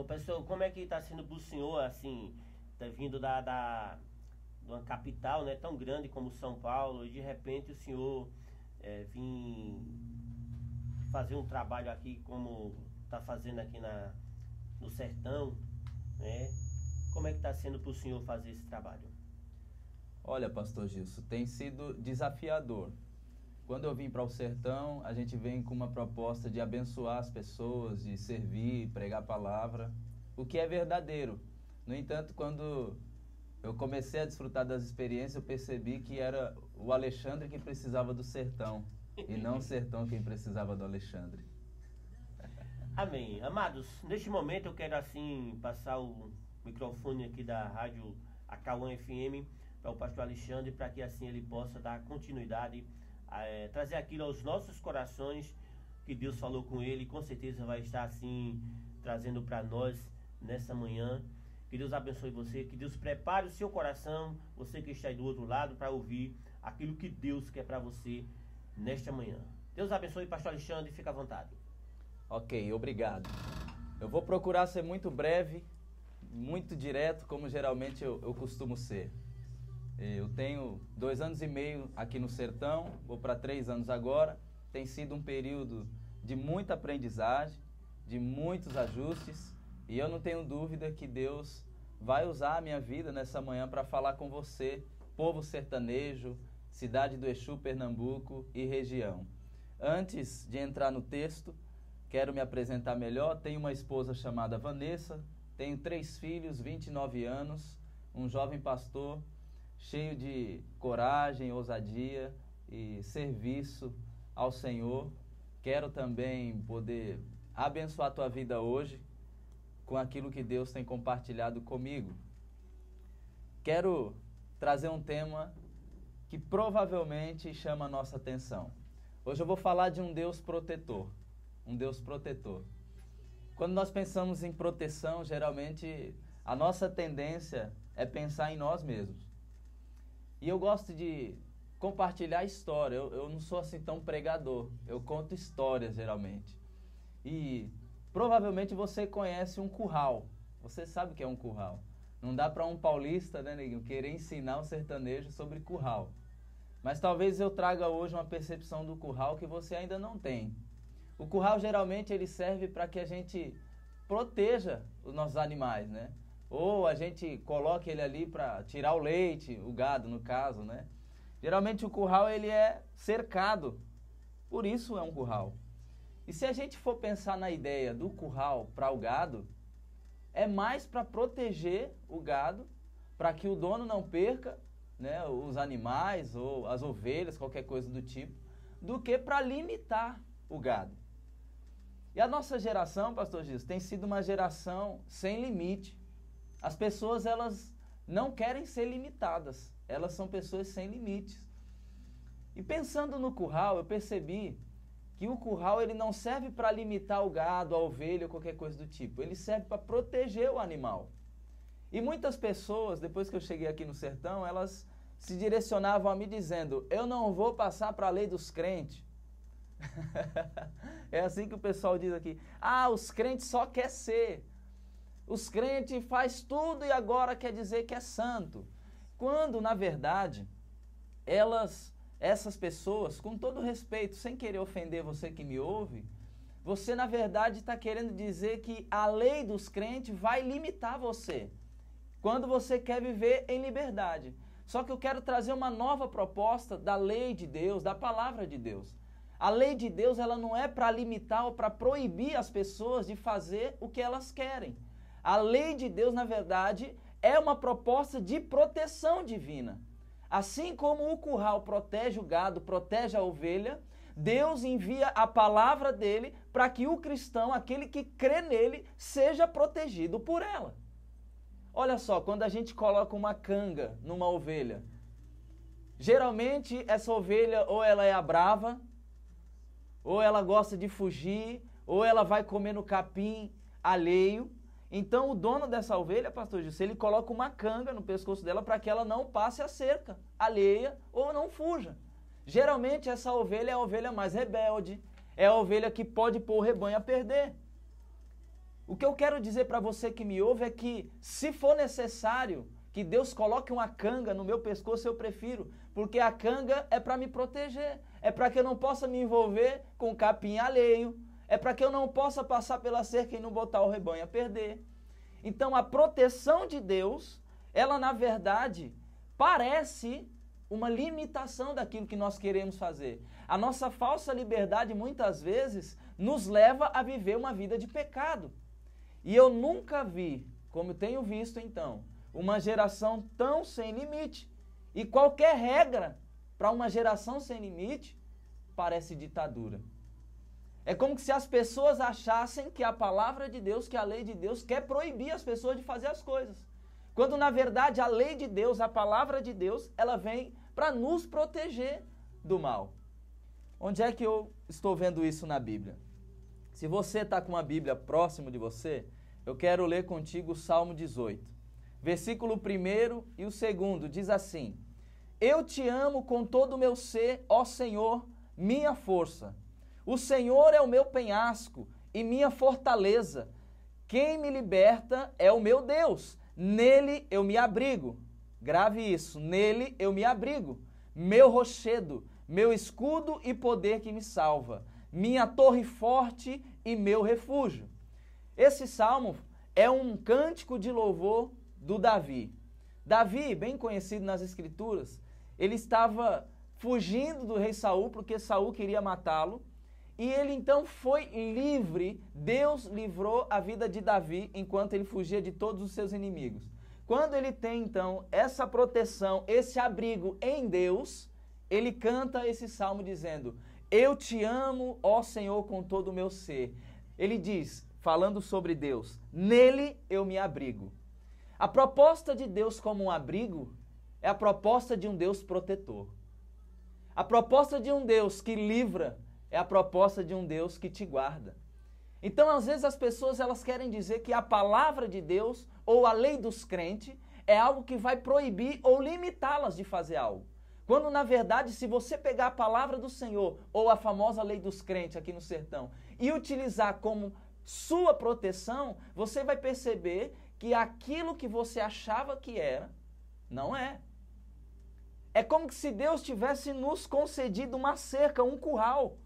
Ô, pastor, como é que está sendo para o senhor, assim, tá vindo de uma capital, né, tão grande como São Paulo, e de repente o senhor vir fazer um trabalho aqui como está fazendo aqui no sertão, né? Como é que está sendo para o senhor fazer esse trabalho? Olha, pastor Gilson, tem sido desafiador. Quando eu vim para o sertão, a gente vem com uma proposta de abençoar as pessoas, de servir, pregar a palavra, o que é verdadeiro. No entanto, quando eu comecei a desfrutar das experiências, eu percebi que era o Alexandre que precisava do sertão, e não o sertão quem precisava do Alexandre. Amém. Amados, neste momento eu quero assim passar o microfone aqui da rádio Acauã FM para o pastor Alexandre, para que assim ele possa dar continuidade, trazer aquilo aos nossos corações que Deus falou com ele, com certeza vai estar assim trazendo para nós nessa manhã. Que Deus abençoe você, que Deus prepare o seu coração, você que está aí do outro lado, para ouvir aquilo que Deus quer para você nesta manhã. Deus abençoe, pastor Alexandre, fica à vontade. Ok, obrigado. Eu vou procurar ser muito breve, muito direto, como geralmente eu costumo ser. Eu tenho 2 anos e meio aqui no sertão, vou para 3 anos agora. Tem sido um período de muita aprendizagem, de muitos ajustes, e eu não tenho dúvida que Deus vai usar a minha vida nessa manhã para falar com você, povo sertanejo, cidade do Exu, Pernambuco e região. Antes de entrar no texto, quero me apresentar melhor. Tenho uma esposa chamada Vanessa, tenho 3 filhos, 29 anos, um jovem pastor cheio de coragem, ousadia e serviço ao Senhor. Quero também poder abençoar a tua vida hoje com aquilo que Deus tem compartilhado comigo. Quero trazer um tema que provavelmente chama a nossa atenção. Hoje eu vou falar de um Deus protetor. Um Deus protetor. Quando nós pensamos em proteção, geralmente a nossa tendência é pensar em nós mesmos. E eu gosto de compartilhar história. Eu não sou assim tão pregador. Eu conto histórias geralmente. E provavelmente você conhece um curral. Você sabe o que é um curral. Não dá para um paulista, né, neguinho, querer ensinar um sertanejo sobre curral. Mas talvez eu traga hoje uma percepção do curral que você ainda não tem. O curral geralmente ele serve para que a gente proteja os nossos animais, né? Ou a gente coloque ele ali para tirar o leite, o gado no caso, né? Geralmente o curral ele é cercado, por isso é um curral. E se a gente for pensar na ideia do curral para o gado, é mais para proteger o gado, para que o dono não perca, né, os animais ou as ovelhas, qualquer coisa do tipo, do que para limitar o gado. E a nossa geração, pastor Gilson, tem sido uma geração sem limite. As pessoas, elas não querem ser limitadas. Elas são pessoas sem limites. E pensando no curral, eu percebi que o curral ele não serve para limitar o gado, a ovelha ou qualquer coisa do tipo. Ele serve para proteger o animal. E muitas pessoas, depois que eu cheguei aqui no sertão, elas se direcionavam a mim dizendo: eu não vou passar para a lei dos crentes. É assim que o pessoal diz aqui. Ah, os crentes só quer ser. Os crentes faz tudo e agora quer dizer que é santo. Quando, na verdade, essas pessoas, com todo respeito, sem querer ofender você que me ouve, você, na verdade, está querendo dizer que a lei dos crentes vai limitar você, quando você quer viver em liberdade. Só que eu quero trazer uma nova proposta da lei de Deus, da palavra de Deus. A lei de Deus, ela não é para limitar ou para proibir as pessoas de fazer o que elas querem. A lei de Deus, na verdade, é uma proposta de proteção divina. Assim como o curral protege o gado, protege a ovelha, Deus envia a palavra dele para que o cristão, aquele que crê nele, seja protegido por ela. Olha só, quando a gente coloca uma canga numa ovelha, geralmente essa ovelha ou ela é a brava, ou ela gosta de fugir, ou ela vai comer no capim alheio. Então o dono dessa ovelha, pastor Gilson, ele coloca uma canga no pescoço dela para que ela não passe a cerca alheia ou não fuja. Geralmente essa ovelha é a ovelha mais rebelde, é a ovelha que pode pôr o rebanho a perder. O que eu quero dizer para você que me ouve é que, se for necessário que Deus coloque uma canga no meu pescoço, eu prefiro, porque a canga é para me proteger, é para que eu não possa me envolver com capim alheio, é para que eu não possa passar pela cerca e não botar o rebanho a perder. Então, a proteção de Deus, ela na verdade parece uma limitação daquilo que nós queremos fazer. A nossa falsa liberdade muitas vezes nos leva a viver uma vida de pecado. E eu nunca vi, como tenho visto então, uma geração tão sem limite. E qualquer regra para uma geração sem limite parece ditadura. É como se as pessoas achassem que a palavra de Deus, que a lei de Deus quer proibir as pessoas de fazer as coisas. Quando na verdade a lei de Deus, a palavra de Deus, ela vem para nos proteger do mal. Onde é que eu estou vendo isso na Bíblia? Se você está com uma Bíblia próximo de você, eu quero ler contigo o Salmo 18. Versículo 1 e o 2 diz assim: Eu te amo com todo o meu ser, ó Senhor, minha força. O Senhor é o meu penhasco e minha fortaleza. Quem me liberta é o meu Deus. Nele eu me abrigo. Grave isso, nele eu me abrigo. Meu rochedo, meu escudo e poder que me salva. Minha torre forte e meu refúgio. Esse salmo é um cântico de louvor do Davi. Davi, bem conhecido nas Escrituras, ele estava fugindo do rei Saul porque Saul queria matá-lo. E ele então foi livre, Deus livrou a vida de Davi enquanto ele fugia de todos os seus inimigos. Quando ele tem então essa proteção, esse abrigo em Deus, ele canta esse salmo dizendo: Eu te amo, ó Senhor, com todo o meu ser. Ele diz, falando sobre Deus, nele eu me abrigo. A proposta de Deus como um abrigo é a proposta de um Deus protetor. A proposta de um Deus que livra é a proposta de um Deus que te guarda. Então, às vezes, as pessoas elas querem dizer que a palavra de Deus ou a lei dos crentes é algo que vai proibir ou limitá-las de fazer algo. Quando, na verdade, se você pegar a palavra do Senhor ou a famosa lei dos crentes aqui no sertão e utilizar como sua proteção, você vai perceber que aquilo que você achava que era, não é. É como se Deus tivesse nos concedido uma cerca, um curral.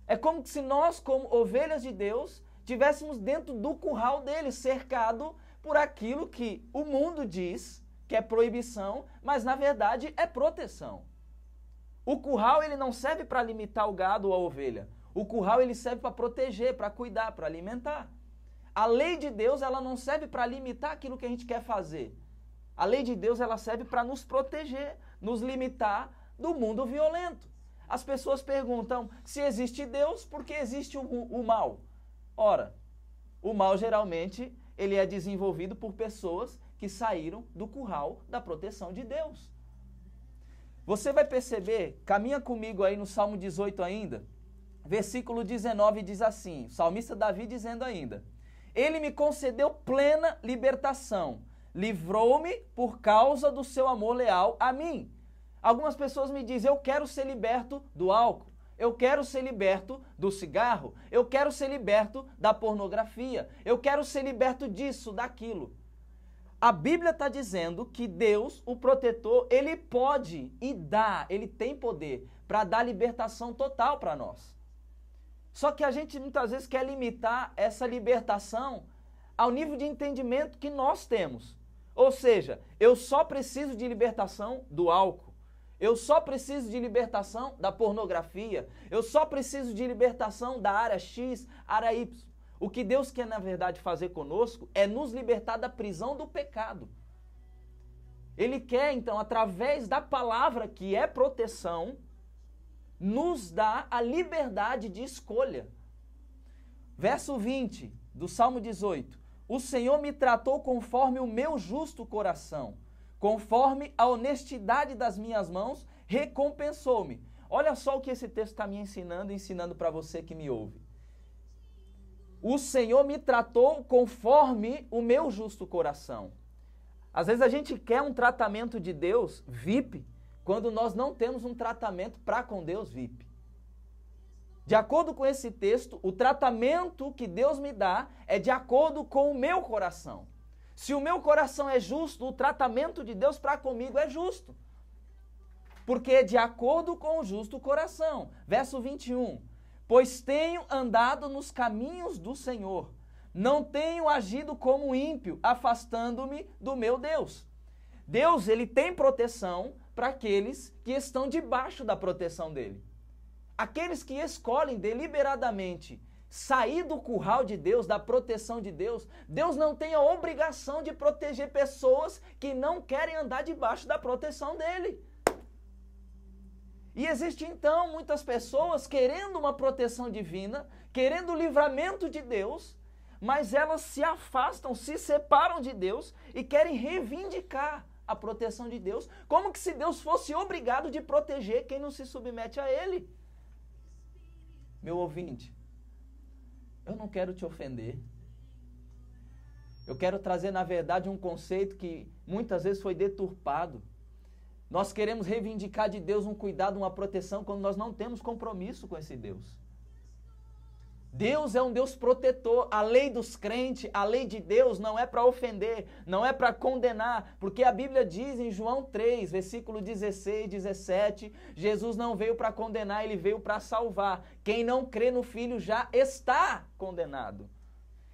É como se nós, como ovelhas de Deus, estivéssemos dentro do curral dele, cercado por aquilo que o mundo diz que é proibição, mas na verdade é proteção. O curral ele não serve para limitar o gado ou a ovelha. O curral ele serve para proteger, para cuidar, para alimentar. A lei de Deus ela não serve para limitar aquilo que a gente quer fazer. A lei de Deus ela serve para nos proteger, nos limitar do mundo violento. As pessoas perguntam se existe Deus, por que existe o mal? Ora, o mal geralmente ele é desenvolvido por pessoas que saíram do curral da proteção de Deus. Você vai perceber, caminha comigo aí no Salmo 18 ainda, versículo 19 diz assim, o salmista Davi dizendo ainda: Ele me concedeu plena libertação, livrou-me por causa do seu amor leal a mim. Algumas pessoas me dizem, eu quero ser liberto do álcool, eu quero ser liberto do cigarro, eu quero ser liberto da pornografia, eu quero ser liberto disso, daquilo. A Bíblia está dizendo que Deus, o protetor, ele pode e dá, ele tem poder para dar libertação total para nós. Só que a gente muitas vezes quer limitar essa libertação ao nível de entendimento que nós temos. Ou seja, eu só preciso de libertação do álcool. Eu só preciso de libertação da pornografia. Eu só preciso de libertação da área X, área Y. O que Deus quer, na verdade, fazer conosco é nos libertar da prisão do pecado. Ele quer, então, através da palavra, que é proteção, nos dar a liberdade de escolha. Verso 20 do Salmo 18. O Senhor me tratou conforme o meu justo coração. Conforme a honestidade das minhas mãos, recompensou-me. Olha só o que esse texto está me ensinando para você que me ouve. O Senhor me tratou conforme o meu justo coração. Às vezes a gente quer um tratamento de Deus VIP, quando nós não temos um tratamento para com Deus VIP. De acordo com esse texto, o tratamento que Deus me dá é de acordo com o meu coração. Se o meu coração é justo, o tratamento de Deus para comigo é justo. Porque é de acordo com o justo coração. Verso 21. Pois tenho andado nos caminhos do Senhor, não tenho agido como ímpio, afastando-me do meu Deus. Deus, ele tem proteção para aqueles que estão debaixo da proteção dele. Aqueles que escolhem deliberadamente sair do curral de Deus, da proteção de Deus, Deus não tem a obrigação de proteger pessoas que não querem andar debaixo da proteção dele. E existe então muitas pessoas querendo uma proteção divina, querendo o livramento de Deus, mas elas se afastam, se separam de Deus e querem reivindicar a proteção de Deus, como que se Deus fosse obrigado de proteger quem não se submete a Ele. Meu ouvinte, eu não quero te ofender. Eu quero trazer, na verdade, um conceito que muitas vezes foi deturpado. Nós queremos reivindicar de Deus um cuidado, uma proteção, quando nós não temos compromisso com esse Deus. Deus é um Deus protetor. A lei dos crentes, a lei de Deus não é para ofender, não é para condenar, porque a Bíblia diz em João 3, versículo 16 e 17, Jesus não veio para condenar, ele veio para salvar. Quem não crê no Filho já está condenado.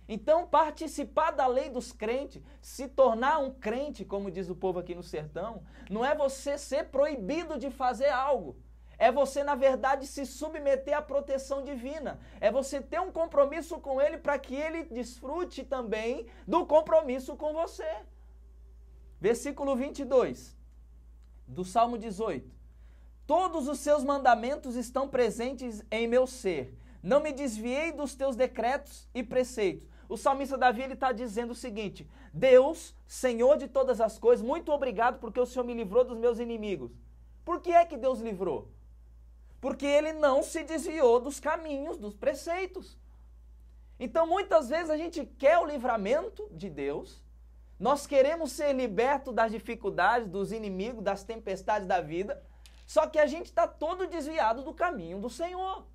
Então, participar da lei dos crentes, se tornar um crente, como diz o povo aqui no sertão, não é você ser proibido de fazer algo. É você, na verdade, se submeter à proteção divina. É você ter um compromisso com Ele para que Ele desfrute também do compromisso com você. Versículo 22 do Salmo 18. Todos os seus mandamentos estão presentes em meu ser. Não me desviei dos teus decretos e preceitos. O salmista Davi está dizendo o seguinte: Deus, Senhor de todas as coisas, muito obrigado porque o Senhor me livrou dos meus inimigos. Por que é que Deus livrou? Porque ele não se desviou dos caminhos, dos preceitos. Então, muitas vezes a gente quer o livramento de Deus, nós queremos ser libertos das dificuldades, dos inimigos, das tempestades da vida, só que a gente está todo desviado do caminho do Senhor.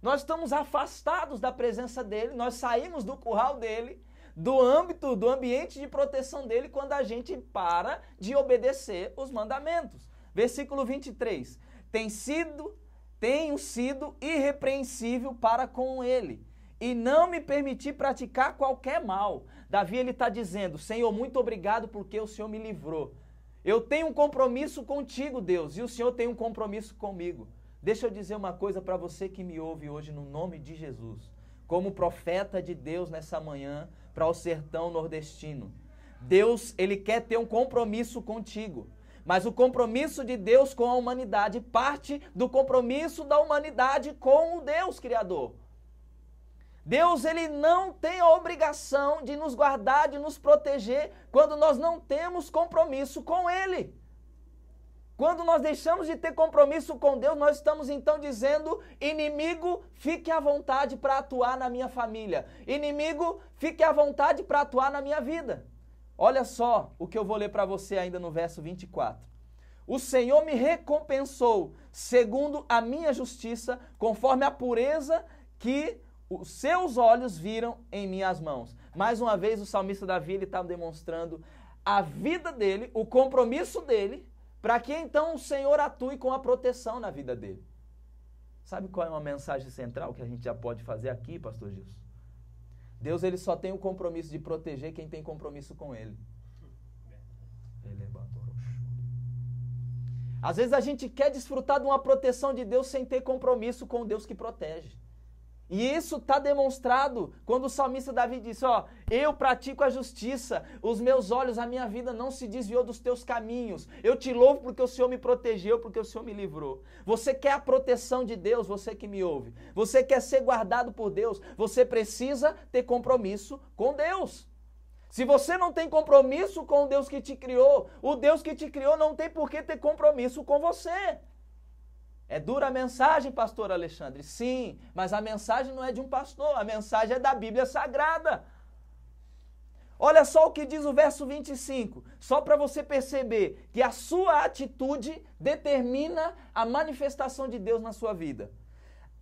Nós estamos afastados da presença dele, nós saímos do curral dele, do âmbito, do ambiente de proteção dele, quando a gente para de obedecer os mandamentos. Versículo 23. Tenho sido irrepreensível para com ele, e não me permiti praticar qualquer mal. Davi, ele está dizendo: Senhor, muito obrigado porque o Senhor me livrou. Eu tenho um compromisso contigo, Deus, e o Senhor tem um compromisso comigo. Deixa eu dizer uma coisa para você que me ouve hoje no nome de Jesus. Como profeta de Deus nessa manhã para o sertão nordestino. Deus, ele quer ter um compromisso contigo. Mas o compromisso de Deus com a humanidade parte do compromisso da humanidade com o Deus Criador. Deus, ele não tem a obrigação de nos guardar, de nos proteger, quando nós não temos compromisso com Ele. Quando nós deixamos de ter compromisso com Deus, nós estamos então dizendo: inimigo, fique à vontade para atuar na minha família. Inimigo, fique à vontade para atuar na minha vida. Olha só o que eu vou ler para você ainda no verso 24. O Senhor me recompensou segundo a minha justiça, conforme a pureza que os seus olhos viram em minhas mãos. Mais uma vez o salmista Davi está demonstrando a vida dele, o compromisso dele, para que então o Senhor atue com a proteção na vida dele. Sabe qual é uma mensagem central que a gente já pode fazer aqui, pastor Gilson? Deus, ele só tem o compromisso de proteger quem tem compromisso com ele. Às vezes a gente quer desfrutar de uma proteção de Deus sem ter compromisso com o Deus que protege. E isso está demonstrado quando o salmista Davi disse: eu pratico a justiça, os meus olhos, a minha vida não se desviou dos teus caminhos. Eu te louvo porque o Senhor me protegeu, porque o Senhor me livrou. Você quer a proteção de Deus, você que me ouve. Você quer ser guardado por Deus, você precisa ter compromisso com Deus. Se você não tem compromisso com o Deus que te criou, o Deus que te criou não tem por que ter compromisso com você. É dura a mensagem, pastor Alexandre? Sim, mas a mensagem não é de um pastor, a mensagem é da Bíblia Sagrada. Olha só o que diz o verso 25, só para você perceber que a sua atitude determina a manifestação de Deus na sua vida.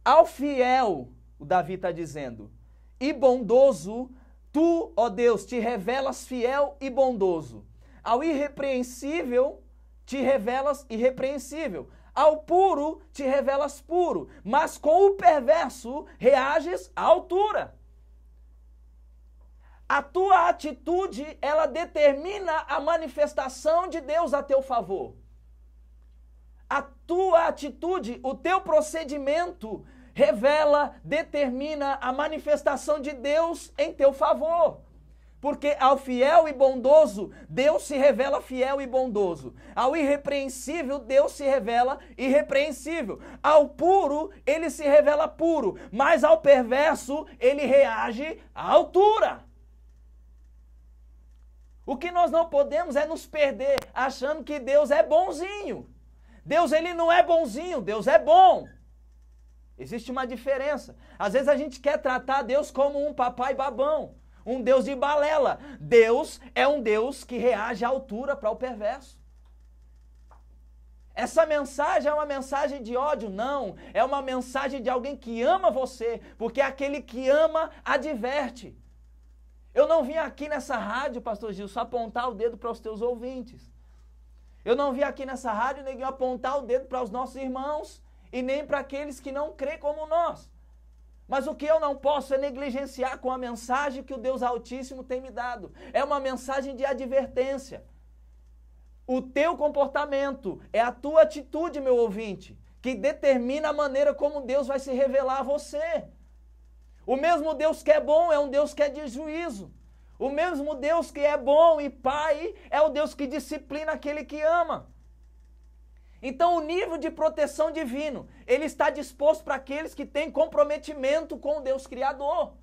Ao fiel, o Davi está dizendo, e bondoso, tu, ó Deus, te revelas fiel e bondoso. Ao irrepreensível, te revelas irrepreensível. Ao puro, te revelas puro. Mas com o perverso, reages à altura. A tua atitude, ela determina a manifestação de Deus a teu favor. A tua atitude, o teu procedimento, revela, determina a manifestação de Deus em teu favor. Porque ao fiel e bondoso, Deus se revela fiel e bondoso. Ao irrepreensível, Deus se revela irrepreensível. Ao puro, ele se revela puro. Mas ao perverso, ele reage à altura. O que nós não podemos é nos perder achando que Deus é bonzinho. Deus, ele não é bonzinho, Deus é bom. Existe uma diferença. Às vezes a gente quer tratar Deus como um papai babão, um Deus de balela. Deus é um Deus que reage à altura para o perverso. Essa mensagem é uma mensagem de ódio? Não. É uma mensagem de alguém que ama você, porque aquele que ama adverte. Eu não vim aqui nessa rádio, pastor Gil, só apontar o dedo para os teus ouvintes. Eu não vim aqui nessa rádio, neguinho, apontar o dedo para os nossos irmãos e nem para aqueles que não creem como nós. Mas o que eu não posso é negligenciar com a mensagem que o Deus Altíssimo tem me dado. É uma mensagem de advertência. O teu comportamento é a tua atitude, meu ouvinte, que determina a maneira como Deus vai se revelar a você. O mesmo Deus que é bom é um Deus que é de juízo. O mesmo Deus que é bom e Pai é o Deus que disciplina aquele que ama. Então o nível de proteção divino, ele está disposto para aqueles que têm comprometimento com o Deus Criador.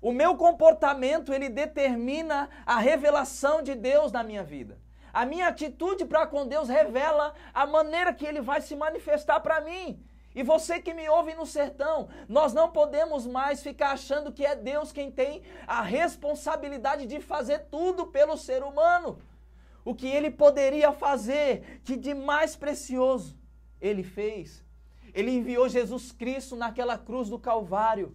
O meu comportamento, ele determina a revelação de Deus na minha vida. A minha atitude para com Deus revela a maneira que ele vai se manifestar para mim. E você que me ouve no sertão, nós não podemos mais ficar achando que é Deus quem tem a responsabilidade de fazer tudo pelo ser humano. O que ele poderia fazer, que de mais precioso, ele fez. Ele enviou Jesus Cristo naquela cruz do Calvário,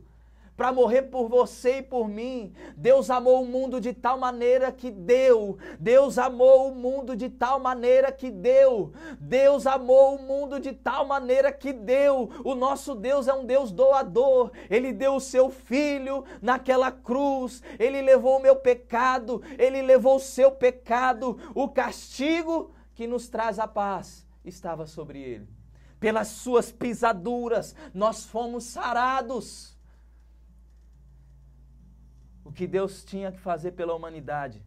para morrer por você e por mim. Deus amou o mundo de tal maneira que deu. Deus amou o mundo de tal maneira que deu. Deus amou o mundo de tal maneira que deu. O nosso Deus é um Deus doador. Ele deu o seu Filho naquela cruz. Ele levou o meu pecado. Ele levou o seu pecado. O castigo que nos traz a paz estava sobre ele. Pelas suas pisaduras nós fomos sarados. O que Deus tinha que fazer pela humanidade,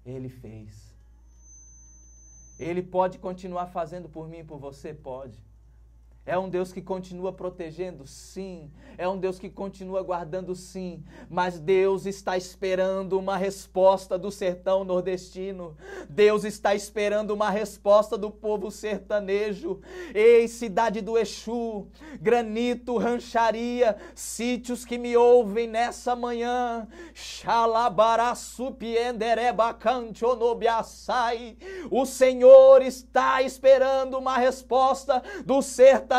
Ele fez. Ele pode continuar fazendo por mim e por você? Pode. É um Deus que continua protegendo? Sim. É um Deus que continua guardando? Sim. Mas Deus está esperando uma resposta do sertão nordestino. Deus está esperando uma resposta do povo sertanejo. Ei, cidade do Exu, Granito, Rancharia, sítios que me ouvem nessa manhã. O Senhor está esperando uma resposta do sertanejo.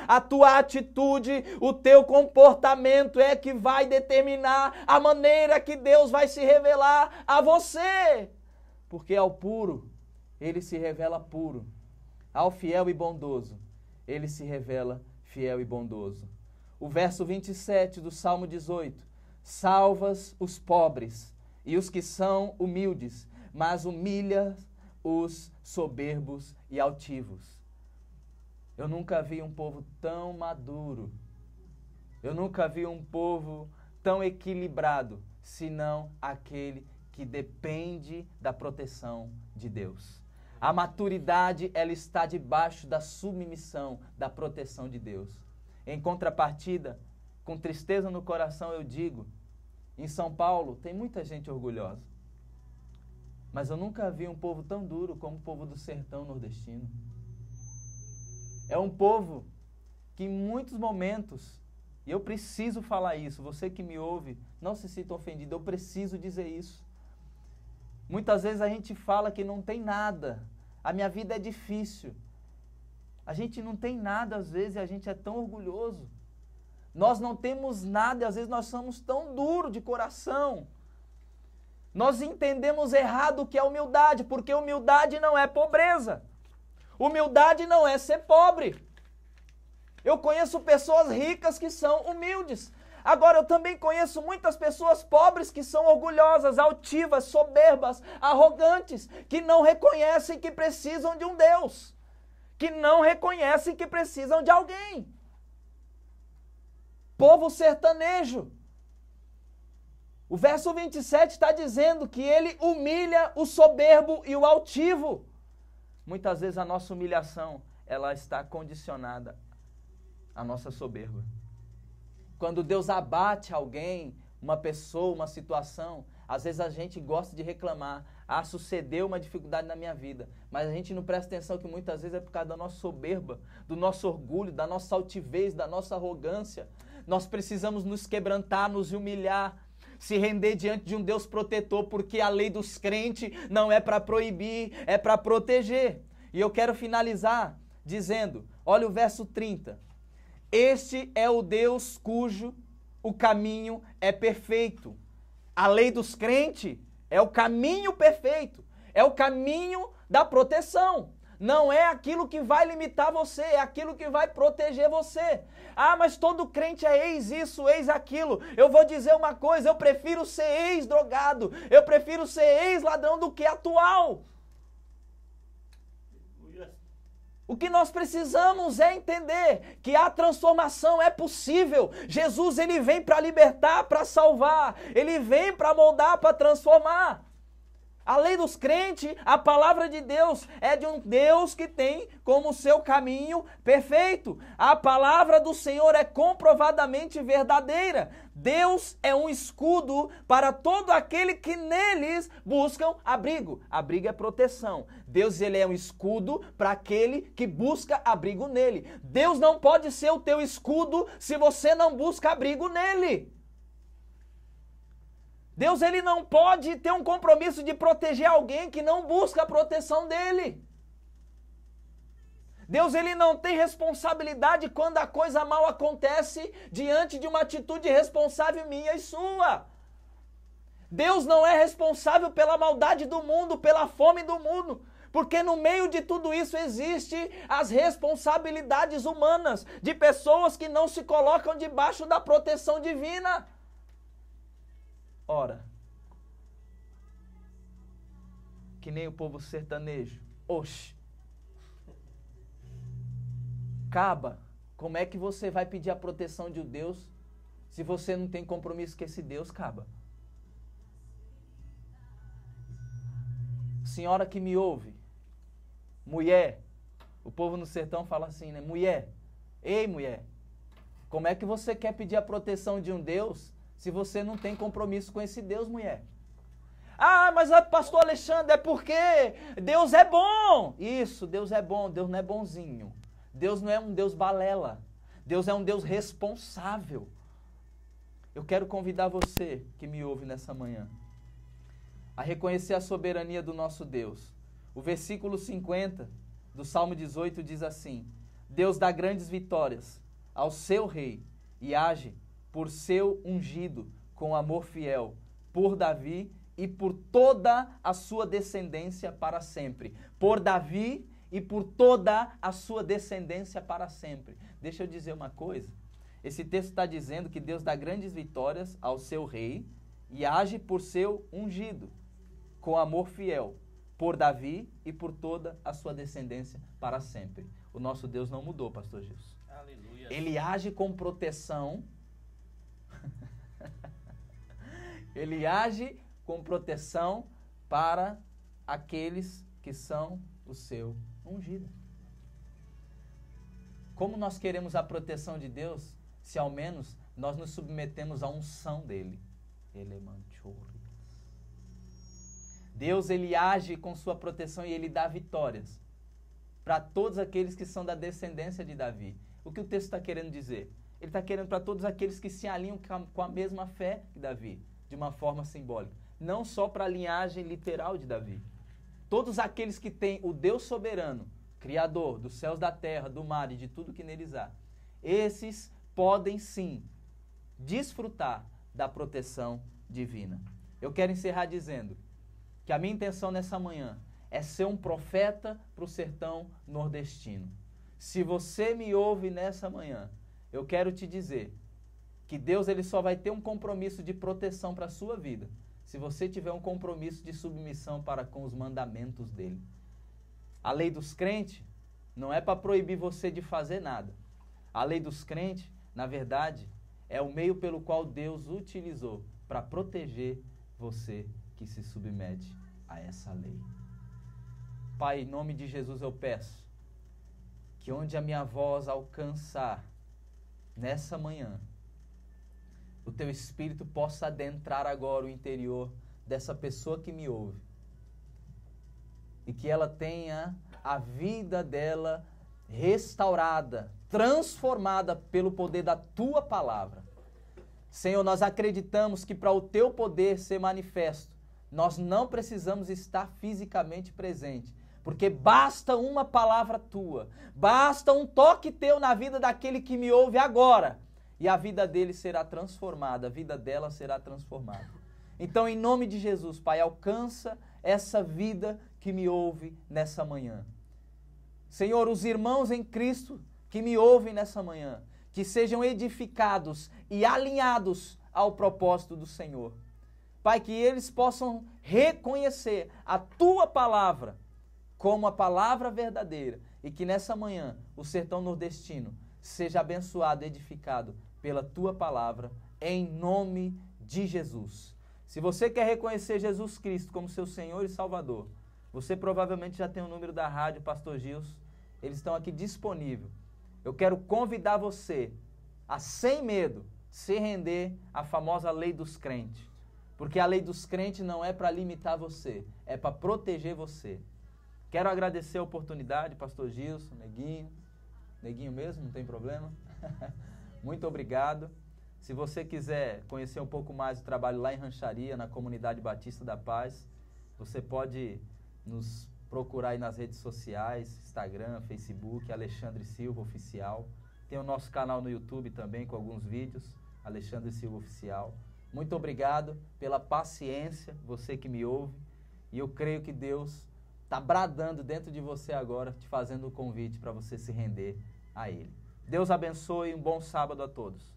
A tua atitude, o teu comportamento é que vai determinar a maneira que Deus vai se revelar a você. Porque ao puro, ele se revela puro. Ao fiel e bondoso, ele se revela fiel e bondoso. O verso 27 do Salmo 18. Salvas os pobres e os que são humildes, mas humilha os soberbos e altivos. Eu nunca vi um povo tão maduro. Eu nunca vi um povo tão equilibrado, senão aquele que depende da proteção de Deus. A maturidade, ela está debaixo da submissão, da proteção de Deus. Em contrapartida, com tristeza no coração eu digo, em São Paulo tem muita gente orgulhosa. Mas eu nunca vi um povo tão duro como o povo do sertão nordestino. É um povo que em muitos momentos, e eu preciso falar isso, você que me ouve, não se sinta ofendido, eu preciso dizer isso. Muitas vezes a gente fala que não tem nada, a minha vida é difícil. A gente não tem nada às vezes e a gente é tão orgulhoso. Nós não temos nada e às vezes nós somos tão duros de coração. Nós entendemos errado o que é humildade, porque humildade não é pobreza. Humildade não é ser pobre. Eu conheço pessoas ricas que são humildes. Agora, eu também conheço muitas pessoas pobres que são orgulhosas, altivas, soberbas, arrogantes, que não reconhecem que precisam de um Deus, que não reconhecem que precisam de alguém. Povo sertanejo. O verso 27 está dizendo que ele humilha o soberbo e o altivo. Muitas vezes a nossa humilhação, ela está condicionada à nossa soberba. Quando Deus abate alguém, uma pessoa, uma situação, às vezes a gente gosta de reclamar. Ah, sucedeu uma dificuldade na minha vida. Mas a gente não presta atenção que muitas vezes é por causa da nossa soberba, do nosso orgulho, da nossa altivez, da nossa arrogância. Nós precisamos nos quebrantar, nos humilhar, se render diante de um Deus protetor, porque a lei dos crentes não é para proibir, é para proteger. E eu quero finalizar dizendo, olha o verso 30. Este é o Deus cujo o caminho é perfeito. A lei dos crentes é o caminho perfeito, é o caminho da proteção. Não é aquilo que vai limitar você, é aquilo que vai proteger você. Ah, mas todo crente é ex isso, ex aquilo. Eu vou dizer uma coisa, eu prefiro ser ex-drogado, eu prefiro ser ex-ladrão do que atual. O que nós precisamos é entender que a transformação é possível. Jesus, ele vem para libertar, para salvar. Ele vem para moldar, para transformar. A lei dos crentes, a palavra de Deus, é de um Deus que tem como seu caminho perfeito. A palavra do Senhor é comprovadamente verdadeira. Deus é um escudo para todo aquele que neles buscam abrigo. Abrigo é proteção. Deus, ele é um escudo para aquele que busca abrigo nele. Deus não pode ser o teu escudo se você não busca abrigo nele. Deus, ele não pode ter um compromisso de proteger alguém que não busca a proteção dele. Deus, ele não tem responsabilidade quando a coisa mal acontece diante de uma atitude irresponsável minha e sua. Deus não é responsável pela maldade do mundo, pela fome do mundo, porque no meio de tudo isso existe as responsabilidades humanas de pessoas que não se colocam debaixo da proteção divina. Ora, que nem o povo sertanejo. Oxe. Caba, como é que você vai pedir a proteção de um Deus se você não tem compromisso com esse Deus, caba? Senhora que me ouve, mulher, o povo no sertão fala assim, né? Mulher, ei mulher, como é que você quer pedir a proteção de um Deus se você não tem compromisso com esse Deus, mulher? Ah, mas pastor Alexandre, é porque Deus é bom. Isso, Deus é bom, Deus não é bonzinho. Deus não é um Deus balela. Deus é um Deus responsável. Eu quero convidar você que me ouve nessa manhã a reconhecer a soberania do nosso Deus. O versículo 50 do Salmo 18 diz assim: Deus dá grandes vitórias ao seu rei e age por seu ungido com amor fiel, por Davi e por toda a sua descendência para sempre. Por Davi e por toda a sua descendência para sempre. Deixa eu dizer uma coisa. Esse texto está dizendo que Deus dá grandes vitórias ao seu rei e age por seu ungido, com amor fiel, por Davi e por toda a sua descendência para sempre. O nosso Deus não mudou, pastor Gilson. Aleluia. Ele age com proteção. Ele age com proteção para aqueles que são o seu ungido. Como nós queremos a proteção de Deus, se ao menos nós nos submetemos à unção dele? Deus, ele age com sua proteção e ele dá vitórias para todos aqueles que são da descendência de Davi. O que o texto está querendo dizer? Ele está querendo para todos aqueles que se alinham com a mesma fé que Davi, de uma forma simbólica. Não só para a linhagem literal de Davi. Todos aqueles que têm o Deus soberano Criador dos céus, da terra, do mar e de tudo que neles há, esses podem sim desfrutar da proteção divina. Eu quero encerrar dizendo que a minha intenção nessa manhã é ser um profeta para o sertão nordestino. Se você me ouve nessa manhã, eu quero te dizer que Deus ele só vai ter um compromisso de proteção para a sua vida se você tiver um compromisso de submissão para com os mandamentos dele. A lei dos crentes não é para proibir você de fazer nada. A lei dos crentes, na verdade, é o meio pelo qual Deus utilizou para proteger você que se submete a essa lei. Pai, em nome de Jesus eu peço que onde a minha voz alcançar nessa manhã, o teu Espírito possa adentrar agora o interior dessa pessoa que me ouve e que ela tenha a vida dela restaurada, transformada pelo poder da tua palavra. Senhor, nós acreditamos que para o teu poder ser manifesto, nós não precisamos estar fisicamente presente, porque basta uma palavra tua, basta um toque teu na vida daquele que me ouve agora, e a vida dele será transformada, a vida dela será transformada. Então, em nome de Jesus, Pai, alcança essa vida que me ouve nessa manhã. Senhor, os irmãos em Cristo que me ouvem nessa manhã, que sejam edificados e alinhados ao propósito do Senhor. Pai, que eles possam reconhecer a tua palavra como a palavra verdadeira e que nessa manhã o sertão nordestino seja abençoado, edificado pela tua palavra, em nome de Jesus. Se você quer reconhecer Jesus Cristo como seu Senhor e Salvador, você provavelmente já tem o número da rádio Pastor Gilson, eles estão aqui disponíveis. Eu quero convidar você a, sem medo, se render à famosa lei dos crentes. Porque a lei dos crentes não é para limitar você, é para proteger você. Quero agradecer a oportunidade, Pastor Gilson, Neguinho mesmo, não tem problema. Muito obrigado. Se você quiser conhecer um pouco mais do trabalho lá em Rancharia, na Comunidade Batista da Paz, você pode nos procurar aí nas redes sociais, Instagram, Facebook, Alexandre Silva Oficial. Tem o nosso canal no YouTube também com alguns vídeos, Alexandre Silva Oficial. Muito obrigado pela paciência, você que me ouve. E eu creio que Deus está bradando dentro de você agora, te fazendo um convite para você se render a Ele. Deus abençoe e um bom sábado a todos.